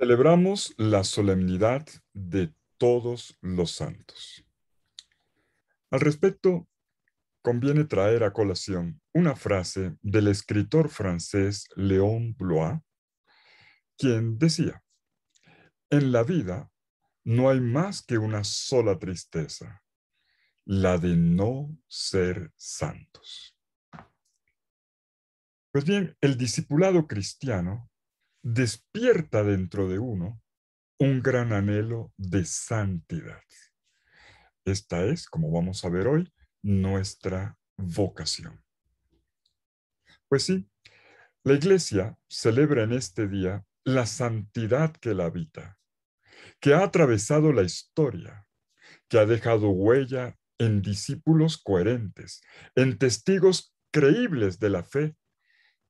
Celebramos la solemnidad de todos los santos. Al respecto, conviene traer a colación una frase del escritor francés Léon Blois, quien decía: en la vida no hay más que una sola tristeza, la de no ser santos. Pues bien, el discipulado cristiano despierta dentro de uno un gran anhelo de santidad. Esta es, como vamos a ver hoy, nuestra vocación. Pues sí, la Iglesia celebra en este día la santidad que la habita, que ha atravesado la historia, que ha dejado huella en discípulos coherentes, en testigos creíbles de la fe,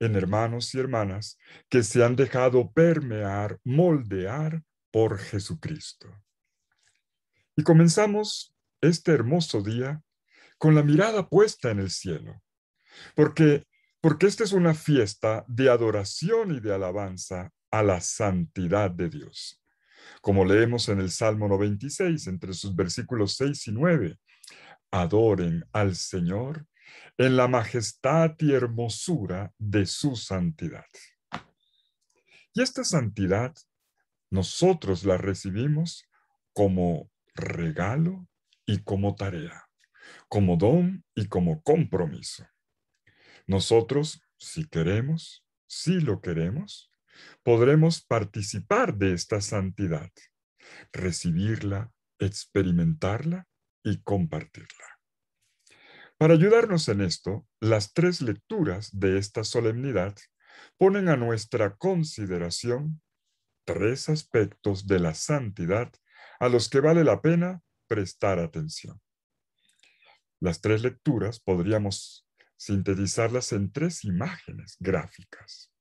en hermanos y hermanas que se han dejado permear, moldear por Jesucristo. Y comenzamos este hermoso día con la mirada puesta en el cielo, porque, porque esta es una fiesta de adoración y de alabanza a la santidad de Dios. Como leemos en el Salmo 96, entre sus versículos 6 y 9, adoren al Señor en la majestad y hermosura de su santidad. Y esta santidad nosotros la recibimos como regalo y como tarea, como don y como compromiso. Nosotros, si queremos, si lo queremos, podremos participar de esta santidad, recibirla, experimentarla y compartirla. Para ayudarnos en esto, las tres lecturas de esta solemnidad ponen a nuestra consideración tres aspectos de la santidad a los que vale la pena prestar atención. Las tres lecturas podríamos sintetizarlas en tres imágenes gráficas.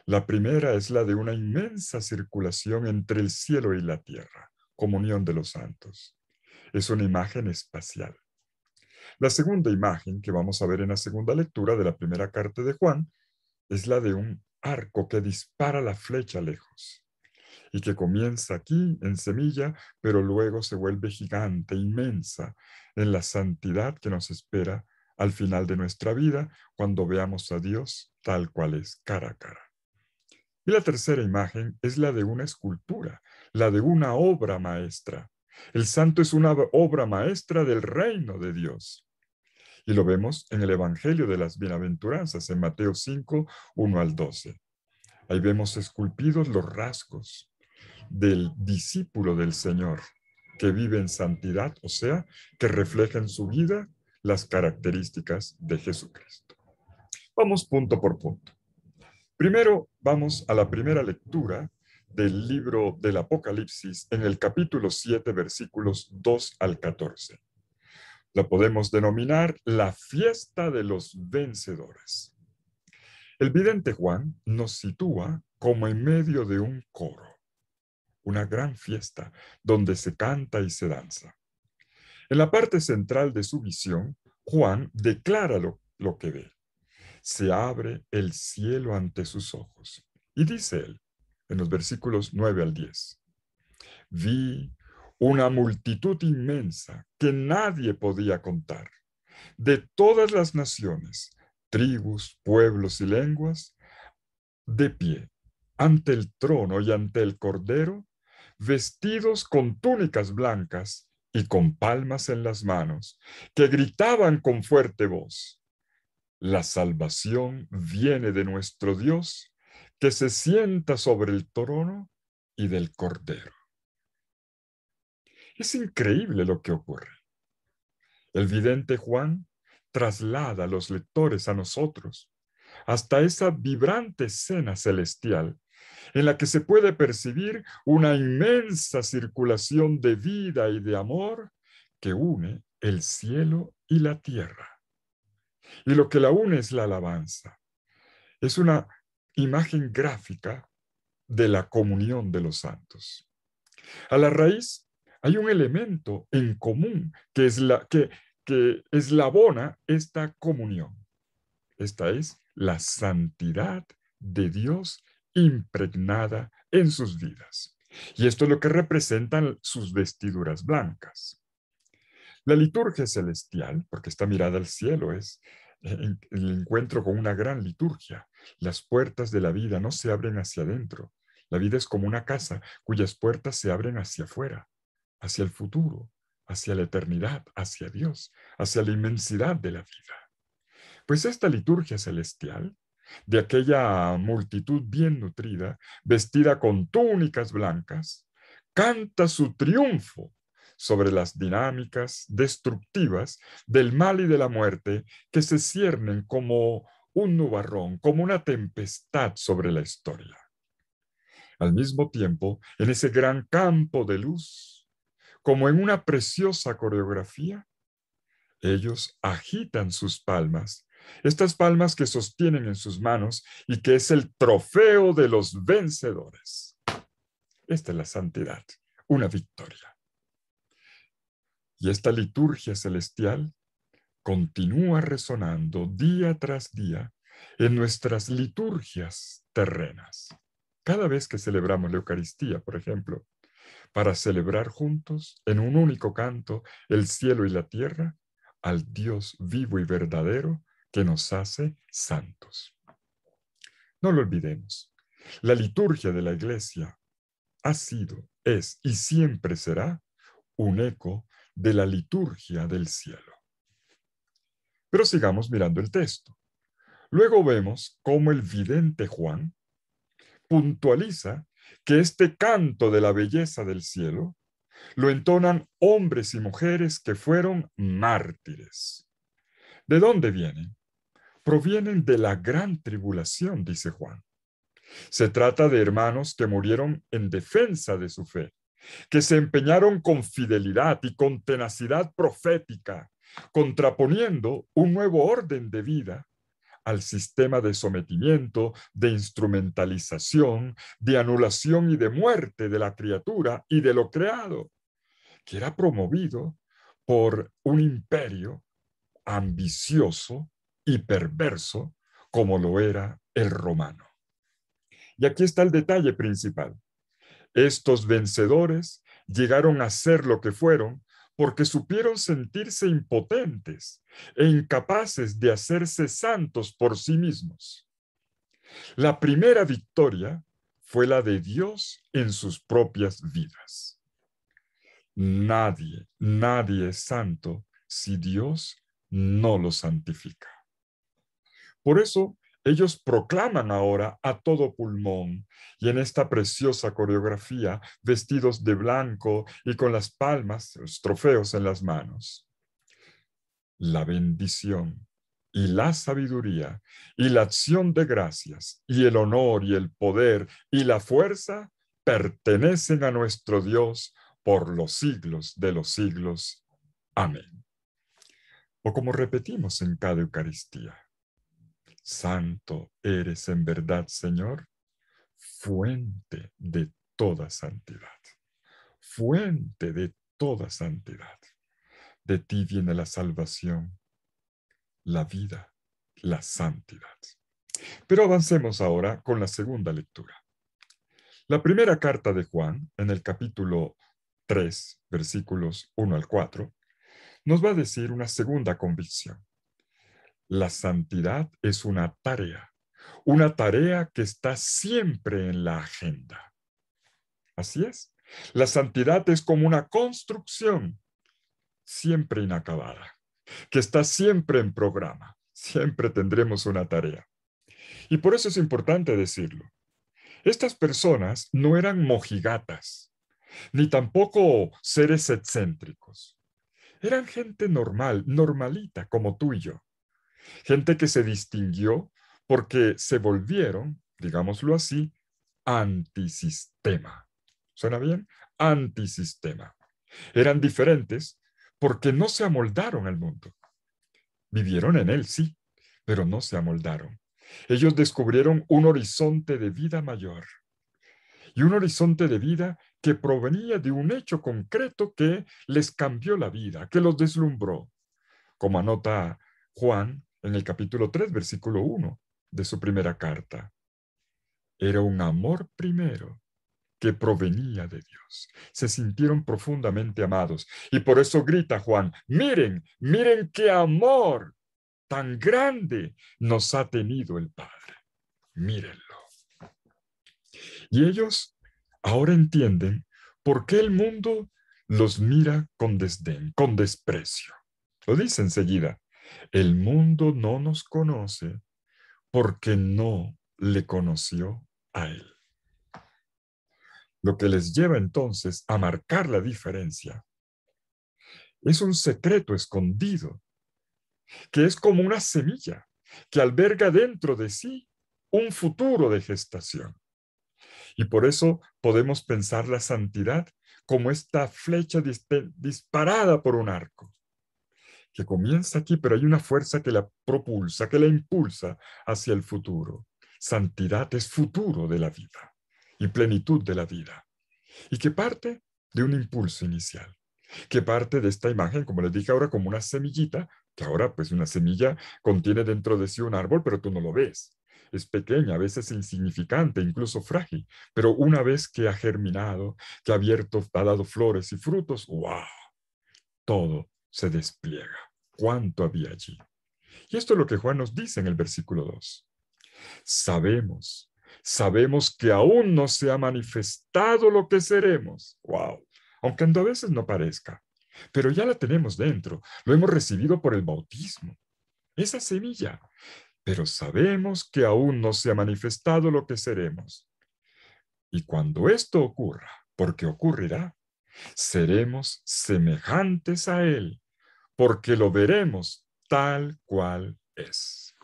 La primera es la de una inmensa circulación entre el cielo y la tierra, comunión de los santos. Es una imagen espacial. La segunda imagen que vamos a ver en la segunda lectura de la primera carta de Juan es la de un arco que dispara la flecha lejos y que comienza aquí en semilla, pero luego se vuelve gigante, inmensa, en la santidad que nos espera al final de nuestra vida cuando veamos a Dios tal cual es, cara a cara. Y la tercera imagen es la de una escultura, la de una obra maestra. El santo es una obra maestra del reino de Dios. Y lo vemos en el Evangelio de las Bienaventuranzas, en Mateo 5, 1 al 12. Ahí vemos esculpidos los rasgos del discípulo del Señor, que vive en santidad, o sea, que refleja en su vida las características de Jesucristo. Vamos punto por punto. Primero vamos a la primera lectura del libro del Apocalipsis en el capítulo 7, versículos 2 al 14. La podemos denominar la fiesta de los vencedores. El vidente Juan nos sitúa como en medio de un coro, una gran fiesta donde se canta y se danza. En la parte central de su visión, Juan declara lo que ve. Se abre el cielo ante sus ojos. Y dice él, en los versículos 9 al 10, vi una multitud inmensa que nadie podía contar, de todas las naciones, tribus, pueblos y lenguas, de pie, ante el trono y ante el Cordero, vestidos con túnicas blancas y con palmas en las manos, que gritaban con fuerte voz: la salvación viene de nuestro Dios, que se sienta sobre el trono y del Cordero. Es increíble lo que ocurre. El vidente Juan traslada a los lectores a nosotros hasta esa vibrante escena celestial en la que se puede percibir una inmensa circulación de vida y de amor que une el cielo y la tierra. Y lo que la une es la alabanza. Es una imagen gráfica de la comunión de los santos. A la raíz hay un elemento en común que eslabona esta comunión. Esta es la santidad de Dios impregnada en sus vidas. Y esto es lo que representan sus vestiduras blancas. La liturgia celestial, porque esta mirada al cielo es el encuentro con una gran liturgia. Las puertas de la vida no se abren hacia adentro. La vida es como una casa cuyas puertas se abren hacia afuera, hacia el futuro, hacia la eternidad, hacia Dios, hacia la inmensidad de la vida. Pues esta liturgia celestial, de aquella multitud bien nutrida, vestida con túnicas blancas, canta su triunfo sobre las dinámicas destructivas del mal y de la muerte que se ciernen como un nubarrón, como una tempestad sobre la historia. Al mismo tiempo, en ese gran campo de luz, como en una preciosa coreografía, ellos agitan sus palmas, estas palmas que sostienen en sus manos y que es el trofeo de los vencedores. Esta es la santidad, una victoria. Y esta liturgia celestial continúa resonando día tras día en nuestras liturgias terrenas. Cada vez que celebramos la Eucaristía, por ejemplo, para celebrar juntos en un único canto el cielo y la tierra al Dios vivo y verdadero que nos hace santos. No lo olvidemos. La liturgia de la Iglesia ha sido, es y siempre será un eco de la liturgia del cielo. Pero sigamos mirando el texto. Luego vemos cómo el vidente Juan puntualiza que este canto de la belleza del cielo lo entonan hombres y mujeres que fueron mártires. ¿De dónde vienen? Provienen de la gran tribulación, dice Juan. Se trata de hermanos que murieron en defensa de su fe, que se empeñaron con fidelidad y con tenacidad profética, contraponiendo un nuevo orden de vida al sistema de sometimiento, de instrumentalización, de anulación y de muerte de la criatura y de lo creado, que era promovido por un imperio ambicioso y perverso como lo era el romano. Y aquí está el detalle principal. Estos vencedores llegaron a ser lo que fueron porque supieron sentirse impotentes e incapaces de hacerse santos por sí mismos. La primera victoria fue la de Dios en sus propias vidas. Nadie es santo si Dios no lo santifica. Por eso, ellos proclaman ahora a todo pulmón y en esta preciosa coreografía, vestidos de blanco y con las palmas, los trofeos en las manos. La bendición y la sabiduría y la acción de gracias y el honor y el poder y la fuerza pertenecen a nuestro Dios por los siglos de los siglos. Amén. O como repetimos en cada Eucaristía, santo eres en verdad, Señor, fuente de toda santidad. Fuente de toda santidad. De ti viene la salvación, la vida, la santidad. Pero avancemos ahora con la segunda lectura. La primera carta de Juan, en el capítulo 3, versículos 1 al 4, nos va a decir una segunda convicción. La santidad es una tarea que está siempre en la agenda. Así es. La santidad es como una construcción siempre inacabada, que está siempre en programa. Siempre tendremos una tarea. Y por eso es importante decirlo. Estas personas no eran mojigatas, ni tampoco seres excéntricos. Eran gente normal, normalita, como tú y yo. Gente que se distinguió porque se volvieron, digámoslo así, antisistema. ¿Suena bien? Antisistema. Eran diferentes porque no se amoldaron al mundo. Vivieron en él, sí, pero no se amoldaron. Ellos descubrieron un horizonte de vida mayor y un horizonte de vida que provenía de un hecho concreto que les cambió la vida, que los deslumbró, como anota Juan en el capítulo 3, versículo 1 de su primera carta. Era un amor primero que provenía de Dios. Se sintieron profundamente amados. Y por eso grita Juan, miren, miren qué amor tan grande nos ha tenido el Padre. Mírenlo. Y ellos ahora entienden por qué el mundo los mira con desdén, con desprecio. Lo dice enseguida, el mundo no nos conoce porque no le conoció a él. Lo que les lleva entonces a marcar la diferencia es un secreto escondido, que es como una semilla que alberga dentro de sí un futuro de gestación. Y por eso podemos pensar la santidad como esta flecha disparada por un arco, que comienza aquí, pero hay una fuerza que la propulsa, que la impulsa hacia el futuro. Santidad es futuro de la vida y plenitud de la vida, y que parte de un impulso inicial, que parte de esta imagen, como les dije ahora, como una semillita, que ahora pues una semilla contiene dentro de sí un árbol, pero tú no lo ves. Es pequeña, a veces insignificante, incluso frágil, pero una vez que ha germinado, que ha abierto, ha dado flores y frutos, ¡wow! Todo se despliega. ¿Cuánto había allí? Y esto es lo que Juan nos dice en el versículo 2. Sabemos que aún no se ha manifestado lo que seremos. ¡Wow! Aunque a veces no parezca, pero ya la tenemos dentro, lo hemos recibido por el bautismo, esa semilla. Pero sabemos que aún no se ha manifestado lo que seremos. Y cuando esto ocurra, porque ocurrirá, seremos semejantes a Él, porque lo veremos tal cual es.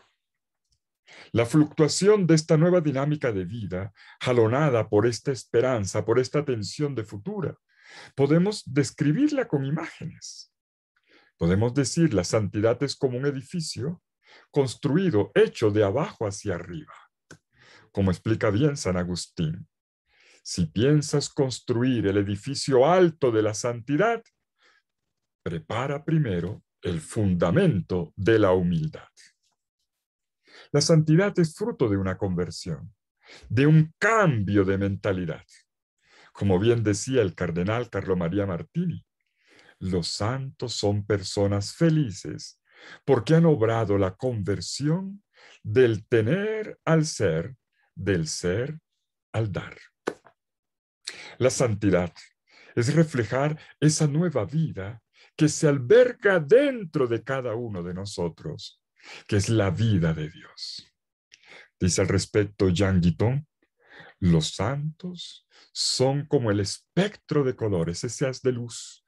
La fluctuación de esta nueva dinámica de vida, jalonada por esta esperanza, por esta tensión de futura, podemos describirla con imágenes. Podemos decir, la santidad es como un edificio construido, hecho de abajo hacia arriba. Como explica bien San Agustín, si piensas construir el edificio alto de la santidad, prepara primero el fundamento de la humildad. La santidad es fruto de una conversión, de un cambio de mentalidad. Como bien decía el cardenal Carlo María Martini, los santos son personas felices porque han obrado la conversión del tener al ser, del ser al dar. La santidad es reflejar esa nueva vida que se alberga dentro de cada uno de nosotros, que es la vida de Dios. Dice al respecto Jean Guiton, los santos son como el espectro de colores, ese haz de luz,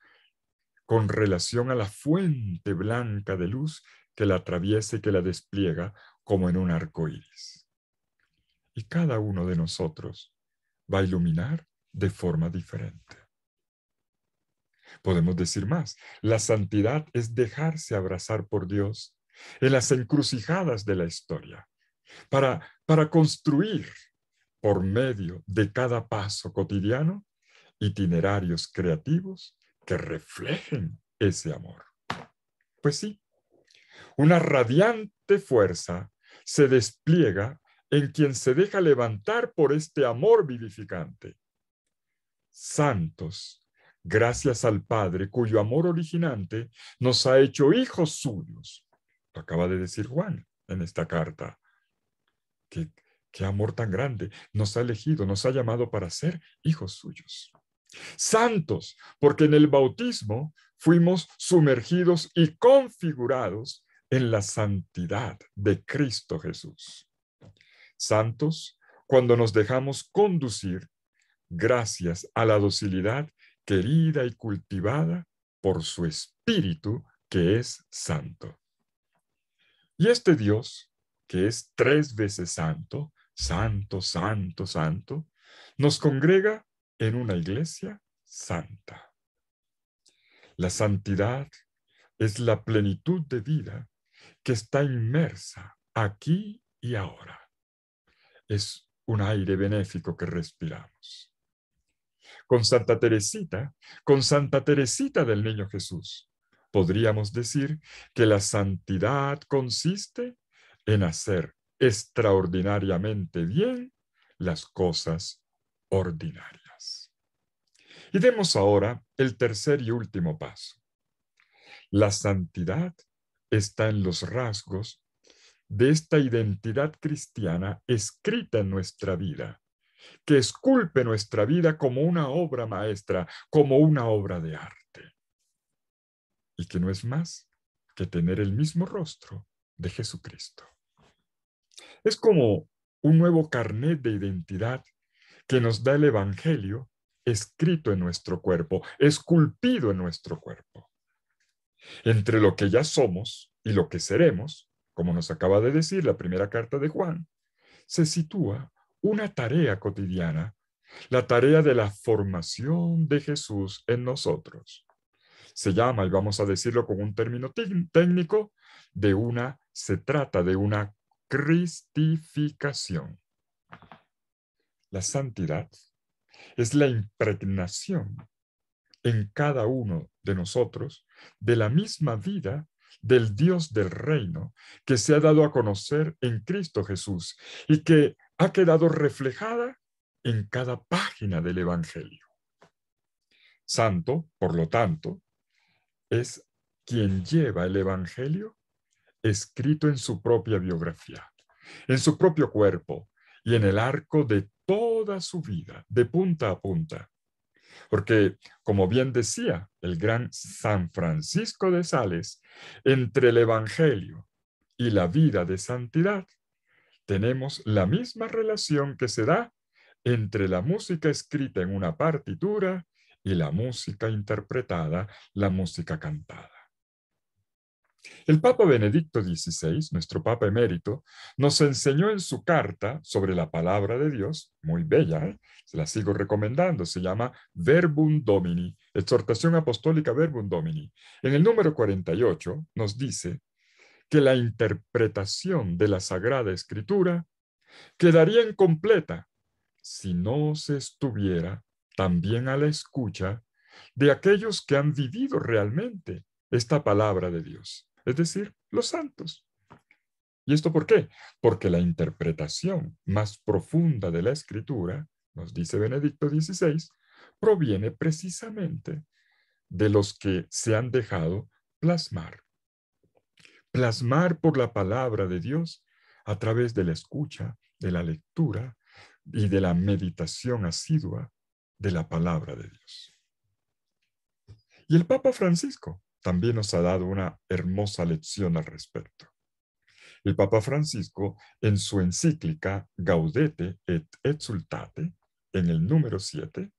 con relación a la fuente blanca de luz que la atraviesa y que la despliega como en un arco iris. Y cada uno de nosotros va a iluminar de forma diferente. Podemos decir más, la santidad es dejarse abrazar por Dios en las encrucijadas de la historia, para construir por medio de cada paso cotidiano itinerarios creativos que reflejen ese amor. Pues sí, una radiante fuerza se despliega en quien se deja levantar por este amor vivificante. Santos, gracias al Padre, cuyo amor originante nos ha hecho hijos suyos. Lo acaba de decir Juan en esta carta. Qué amor tan grande. Nos ha elegido, nos ha llamado para ser hijos suyos. Santos, porque en el bautismo fuimos sumergidos y configurados en la santidad de Cristo Jesús. Santos, cuando nos dejamos conducir gracias a la docilidad querida y cultivada por su Espíritu, que es santo. Y este Dios, que es 3 veces santo, santo, santo, santo, nos congrega en una iglesia santa. La santidad es la plenitud de vida que está inmersa aquí y ahora. Es un aire benéfico que respiramos. Con Santa Teresita del Niño Jesús, podríamos decir que la santidad consiste en hacer extraordinariamente bien las cosas ordinarias. Y demos ahora el tercer y último paso. La santidad está en los rasgos de esta identidad cristiana escrita en nuestra vida, que esculpe nuestra vida como una obra maestra, como una obra de arte, y que no es más que tener el mismo rostro de Jesucristo. Es como un nuevo carnet de identidad que nos da el Evangelio escrito en nuestro cuerpo, esculpido en nuestro cuerpo. Entre lo que ya somos y lo que seremos, como nos acaba de decir la primera carta de Juan, se sitúa una tarea cotidiana, la tarea de la formación de Jesús en nosotros. Se llama, y vamos a decirlo con un término técnico, se trata de una cristificación. La santidad es la impregnación en cada uno de nosotros de la misma vida del Dios del reino que se ha dado a conocer en Cristo Jesús y que ha quedado reflejada en cada página del Evangelio. Santo, por lo tanto, es quien lleva el Evangelio escrito en su propia biografía, en su propio cuerpo y en el arco de toda su vida, de punta a punta. Porque, como bien decía el gran San Francisco de Sales, entre el Evangelio y la vida de santidad, tenemos la misma relación que se da entre la música escrita en una partitura y la música interpretada, la música cantada. El Papa Benedicto XVI, nuestro Papa emérito, nos enseñó en su carta sobre la palabra de Dios, muy bella, se la sigo recomendando, se llama Verbum Domini, exhortación apostólica Verbum Domini. En el número 48 nos dice que la interpretación de la Sagrada Escritura quedaría incompleta si no se estuviera también a la escucha de aquellos que han vivido realmente esta palabra de Dios, es decir, los santos. ¿Y esto por qué? Porque la interpretación más profunda de la Escritura, nos dice Benedicto XVI, proviene precisamente de los que se han dejado plasmar. Plasmar por la palabra de Dios a través de la escucha, de la lectura y de la meditación asidua de la palabra de Dios. Y el Papa Francisco también nos ha dado una hermosa lección al respecto. El Papa Francisco, en su encíclica Gaudete et Exsultate, en el número 7,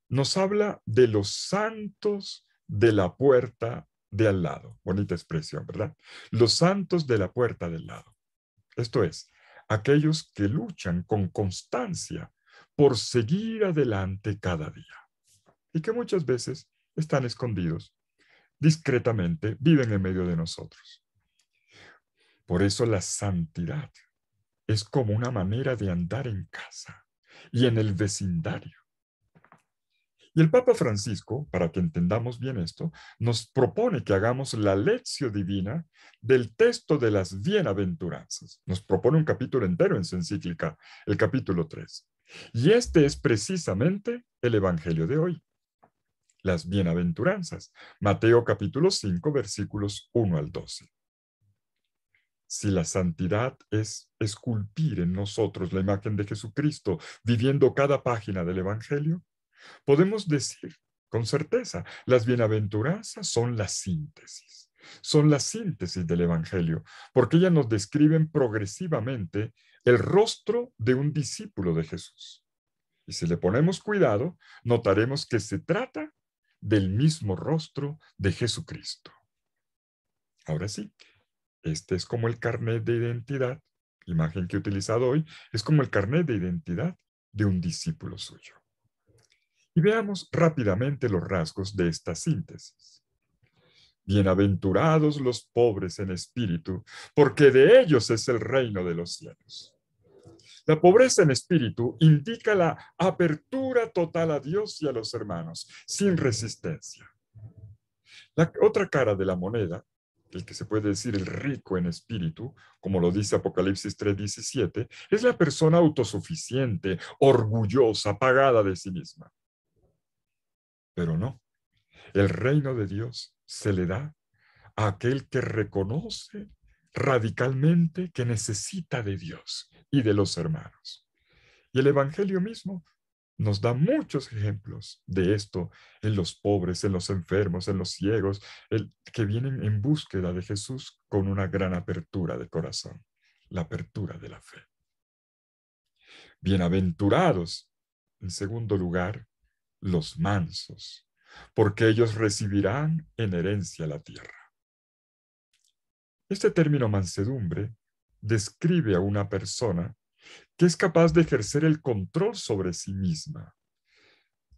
nos habla de los santos de la puerta de al lado. Bonita expresión, ¿verdad? Los santos de la puerta del lado. Esto es, aquellos que luchan con constancia por seguir adelante cada día y que muchas veces están escondidos, discretamente viven en medio de nosotros. Por eso la santidad es como una manera de andar en casa y en el vecindario. Y el Papa Francisco, para que entendamos bien esto, nos propone que hagamos la lección divina del texto de las bienaventuranzas. Nos propone un capítulo entero en su encíclica, el capítulo 3. Y este es precisamente el Evangelio de hoy. Las bienaventuranzas. Mateo capítulo 5, versículos 1 al 12. Si la santidad es esculpir en nosotros la imagen de Jesucristo, viviendo cada página del Evangelio, podemos decir con certeza, las bienaventuranzas son la síntesis del Evangelio, porque ellas nos describen progresivamente el rostro de un discípulo de Jesús. Y si le ponemos cuidado, notaremos que se trata del mismo rostro de Jesucristo. Ahora sí, este es como el carnet de identidad, imagen que he utilizado hoy, es como el carnet de identidad de un discípulo suyo. Y veamos rápidamente los rasgos de esta síntesis. Bienaventurados los pobres en espíritu, porque de ellos es el reino de los cielos. La pobreza en espíritu indica la apertura total a Dios y a los hermanos, sin resistencia. La otra cara de la moneda el que se puede decir el rico en espíritu, como lo dice Apocalipsis 3:17, es la persona autosuficiente, orgullosa, pagada de sí misma. Pero no, el reino de Dios se le da a aquel que reconoce radicalmente que necesita de Dios y de los hermanos. Y el Evangelio mismo nos da muchos ejemplos de esto en los pobres, en los enfermos, en los ciegos, que vienen en búsqueda de Jesús con una gran apertura de corazón, la apertura de la fe. Bienaventurados, en segundo lugar, los mansos, porque ellos recibirán en herencia la tierra. Este término mansedumbre describe a una persona que es capaz de ejercer el control sobre sí misma.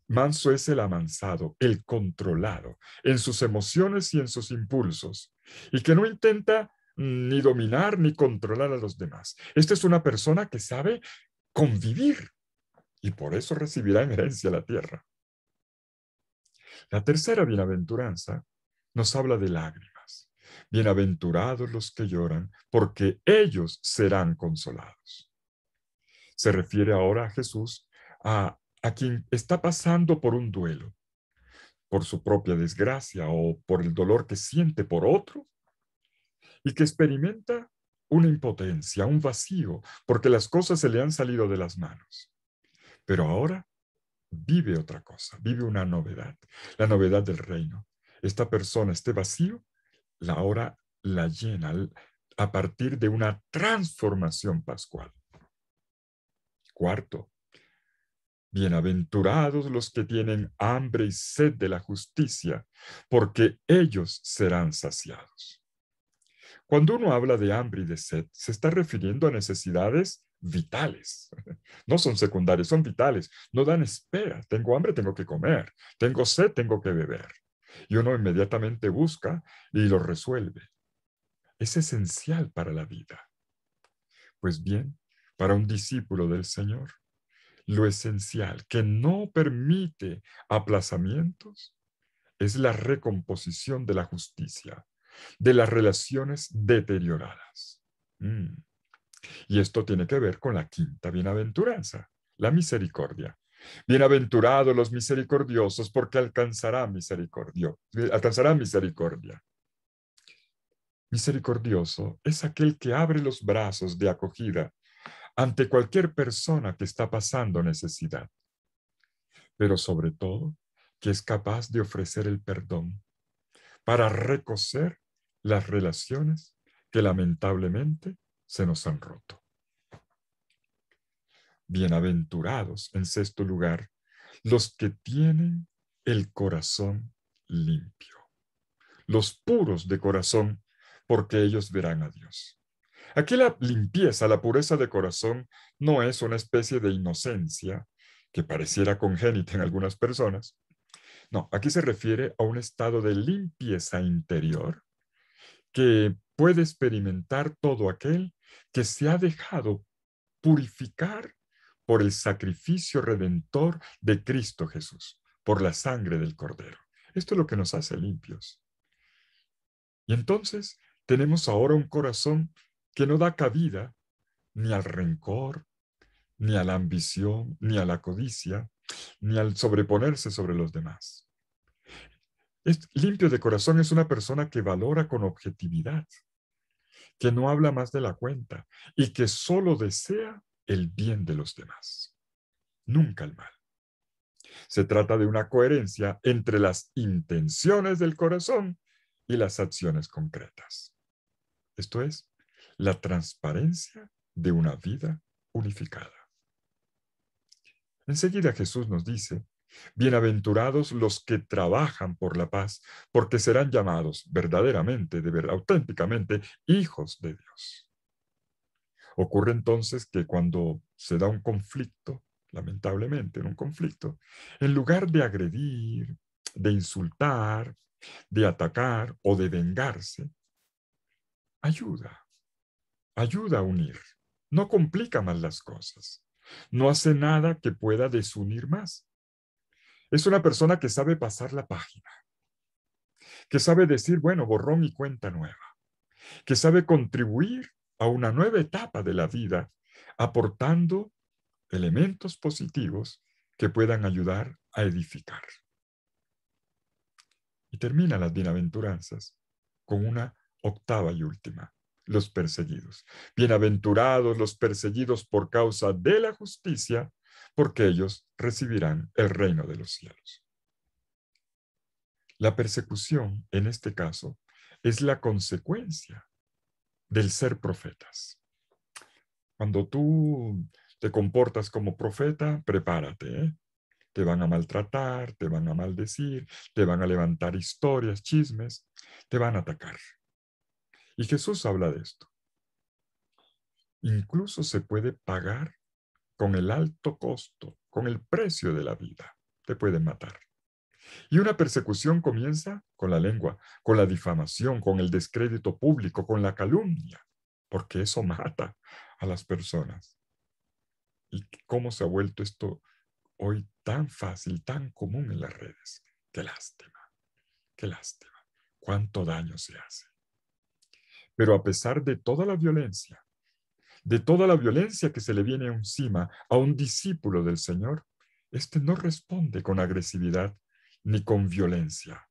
Manso es el amansado, el controlado en sus emociones y en sus impulsos, y que no intenta ni dominar ni controlar a los demás. Esta es una persona que sabe convivir y por eso recibirá en herencia la tierra. La tercera bienaventuranza nos habla de lágrimas. Bienaventurados los que lloran, porque ellos serán consolados. Se refiere ahora a Jesús, a quien está pasando por un duelo, por su propia desgracia o por el dolor que siente por otro, y que experimenta una impotencia, un vacío, porque las cosas se le han salido de las manos. Pero ahora vive otra cosa, vive una novedad, la novedad del reino. Esta persona, este vacío, ahora la llena a partir de una transformación pascual. Cuarto, bienaventurados los que tienen hambre y sed de la justicia, porque ellos serán saciados. Cuando uno habla de hambre y de sed, se está refiriendo a necesidades vitales. No son secundarias, son vitales. No dan espera. Tengo hambre, tengo que comer. Tengo sed, tengo que beber. Y uno inmediatamente busca y lo resuelve. Es esencial para la vida. Pues bien, para un discípulo del Señor, lo esencial que no permite aplazamientos es la recomposición de la justicia, de las relaciones deterioradas. Y esto tiene que ver con la quinta bienaventuranza, la misericordia. Bienaventurados los misericordiosos, porque alcanzarán misericordia. Misericordioso es aquel que abre los brazos de acogida ante cualquier persona que está pasando necesidad, pero sobre todo que es capaz de ofrecer el perdón para recoser las relaciones que lamentablemente se nos han roto. Bienaventurados, en sexto lugar, los que tienen el corazón limpio, los puros de corazón, porque ellos verán a Dios. Aquí la limpieza, la pureza de corazón, no es una especie de inocencia que pareciera congénita en algunas personas. No, aquí se refiere a un estado de limpieza interior que puede experimentar todo aquel que se ha dejado purificar por el sacrificio redentor de Cristo Jesús, por la sangre del Cordero. Esto es lo que nos hace limpios. Y entonces tenemos ahora un corazón que no da cabida ni al rencor, ni a la ambición, ni a la codicia, ni al sobreponerse sobre los demás. Limpio de corazón es una persona que valora con objetividad, que no habla más de la cuenta y que solo desea el bien de los demás, nunca el mal. Se trata de una coherencia entre las intenciones del corazón y las acciones concretas. Esto es, la transparencia de una vida unificada. Enseguida Jesús nos dice, bienaventurados los que trabajan por la paz, porque serán llamados verdaderamente, de verdad, auténticamente, hijos de Dios. Ocurre entonces que cuando se da un conflicto, lamentablemente en un conflicto, en lugar de agredir, de insultar, de atacar o de vengarse, ayuda, ayuda a unir, no complica más las cosas, no hace nada que pueda desunir más. Es una persona que sabe pasar la página, que sabe decir, bueno, borrón y cuenta nueva. que sabe contribuir a una nueva etapa de la vida, aportando elementos positivos que puedan ayudar a edificar. Y termina las bienaventuranzas con una octava y última: los perseguidos. Bienaventurados los perseguidos por causa de la justicia, porque ellos recibirán el reino de los cielos. La persecución, en este caso, es la consecuencia del ser profetas. Cuando tú te comportas como profeta, prepárate, ¿eh? Te van a maltratar, te van a maldecir, te van a levantar historias, chismes, te van a atacar. Y Jesús habla de esto. Incluso se puede pagar con el alto costo, con el precio de la vida. Te pueden matar. Y una persecución comienza con la lengua, con la difamación, con el descrédito público, con la calumnia, porque eso mata a las personas. ¿Y cómo se ha vuelto esto hoy tan fácil, tan común en las redes? Qué lástima, qué lástima. Cuánto daño se hace. Pero a pesar de toda la violencia que se le viene encima a un discípulo del Señor, este no responde con agresividad ni con violencia.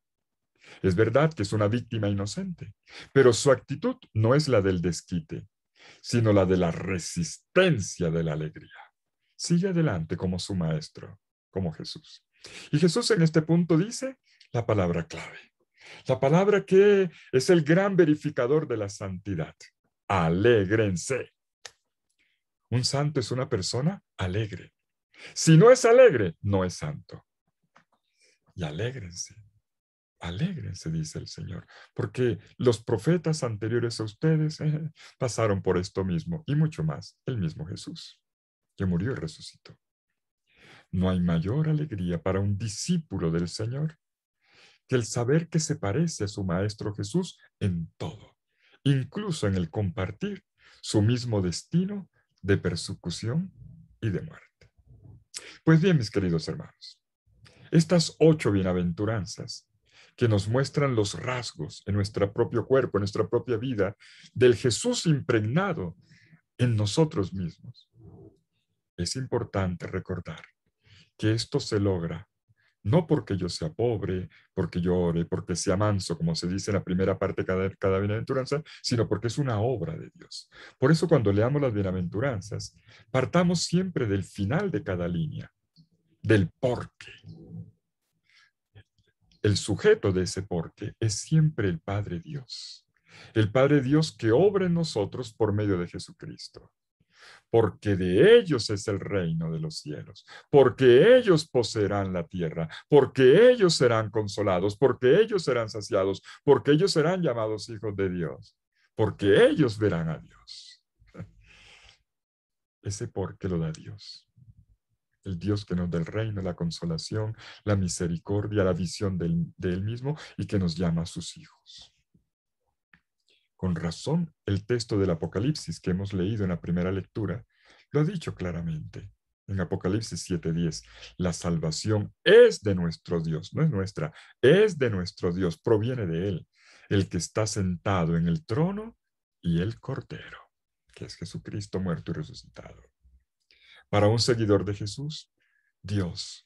Es verdad que es una víctima inocente, pero su actitud no es la del desquite, sino la de la resistencia de la alegría. Sigue adelante como su maestro, como Jesús. Y Jesús en este punto dice la palabra clave, la palabra que es el gran verificador de la santidad. Alégrense. Un santo es una persona alegre. Si no es alegre, no es santo. Y alégrense. Alégrense, dice el Señor, porque los profetas anteriores a ustedes pasaron por esto mismo y mucho más, el mismo Jesús, que murió y resucitó. No hay mayor alegría para un discípulo del Señor que el saber que se parece a su Maestro Jesús en todo, incluso en el compartir su mismo destino de persecución y de muerte. Pues bien, mis queridos hermanos, estas 8 bienaventuranzas que nos muestran los rasgos en nuestro propio cuerpo, en nuestra propia vida, del Jesús impregnado en nosotros mismos. Es importante recordar que esto se logra no porque yo sea pobre, porque yo ore, porque sea manso, como se dice en la primera parte de cada bienaventuranza, sino porque es una obra de Dios. Por eso cuando leamos las bienaventuranzas, partamos siempre del final de cada línea, del porqué. El sujeto de ese porqué es siempre el Padre Dios. El Padre Dios que obra en nosotros por medio de Jesucristo. Porque de ellos es el reino de los cielos, porque ellos poseerán la tierra, porque ellos serán consolados, porque ellos serán saciados, porque ellos serán llamados hijos de Dios, porque ellos verán a Dios. Ese porque lo da Dios. El Dios que nos da el reino, la consolación, la misericordia, la visión de Él mismo y que nos llama a sus hijos. Con razón, el texto del Apocalipsis que hemos leído en la primera lectura lo ha dicho claramente. En Apocalipsis 7:10, la salvación es de nuestro Dios, no es nuestra, es de nuestro Dios, proviene de Él, el que está sentado en el trono y el Cordero, que es Jesucristo muerto y resucitado. Para un seguidor de Jesús, Dios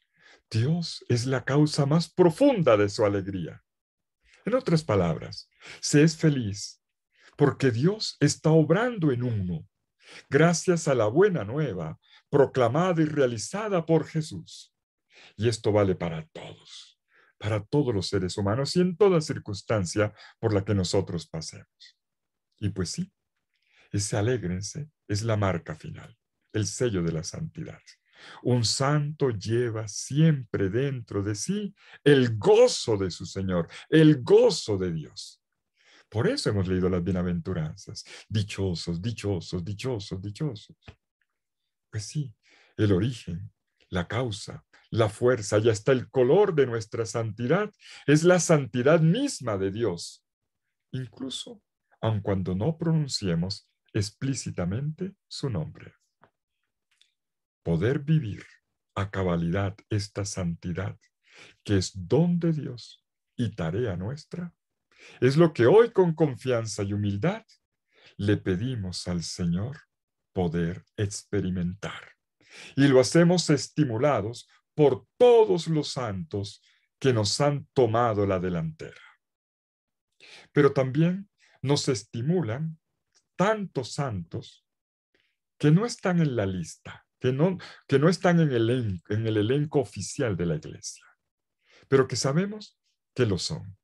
es la causa más profunda de su alegría. En otras palabras, se es feliz porque Dios está obrando en uno, gracias a la buena nueva proclamada y realizada por Jesús. Y esto vale para todos los seres humanos y en toda circunstancia por la que nosotros pasemos. Y pues sí, ese alégrense es la marca final, el sello de la santidad. Un santo lleva siempre dentro de sí el gozo de su Señor, el gozo de Dios. Por eso hemos leído las bienaventuranzas. Dichosos, dichosos, dichosos, dichosos. Pues sí, el origen, la causa, la fuerza y hasta el color de nuestra santidad es la santidad misma de Dios. Incluso, aun cuando no pronunciemos explícitamente su nombre. Poder vivir a cabalidad esta santidad, que es don de Dios y tarea nuestra, Es lo que hoy con confianza y humildad le pedimos al Señor poder experimentar. Y lo hacemos estimulados por todos los santos que nos han tomado la delantera. Pero también nos estimulan tantos santos que no están en la lista, que no están en el elenco oficial de la iglesia, pero que sabemos que lo son.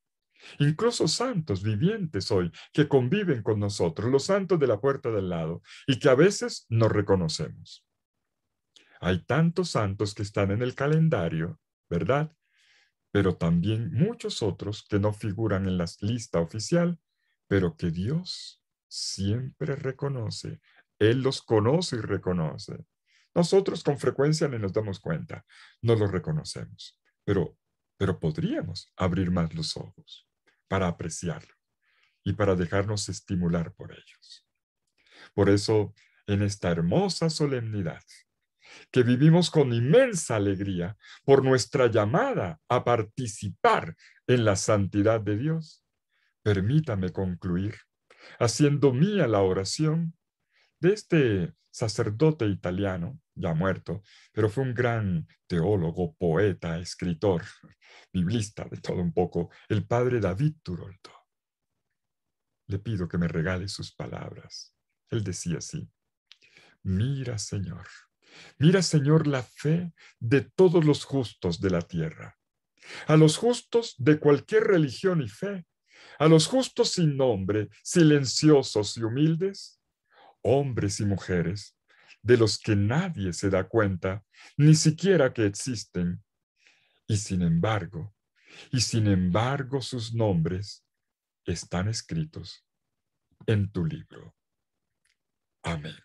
Incluso santos vivientes hoy que conviven con nosotros, los santos de la puerta del lado, y que a veces no reconocemos. Hay tantos santos que están en el calendario, ¿verdad? Pero también muchos otros que no figuran en la lista oficial, pero que Dios siempre reconoce. Él los conoce y reconoce. Nosotros con frecuencia ni nos damos cuenta, no los reconocemos, pero podríamos abrir más los ojos para apreciarlo y para dejarnos estimular por ellos. Por eso, en esta hermosa solemnidad, que vivimos con inmensa alegría por nuestra llamada a participar en la santidad de Dios, permítame concluir haciendo mía la oración de este sacerdote italiano, ya muerto, pero fue un gran teólogo, poeta, escritor, biblista, de todo un poco, el padre David Turoldo. Le pido que me regale sus palabras. Él decía así: mira, Señor, mira, Señor, la fe de todos los justos de la tierra, a los justos de cualquier religión y fe, a los justos sin nombre, silenciosos y humildes, hombres y mujeres, de los que nadie se da cuenta, ni siquiera que existen, y sin embargo sus nombres están escritos en tu libro. Amén.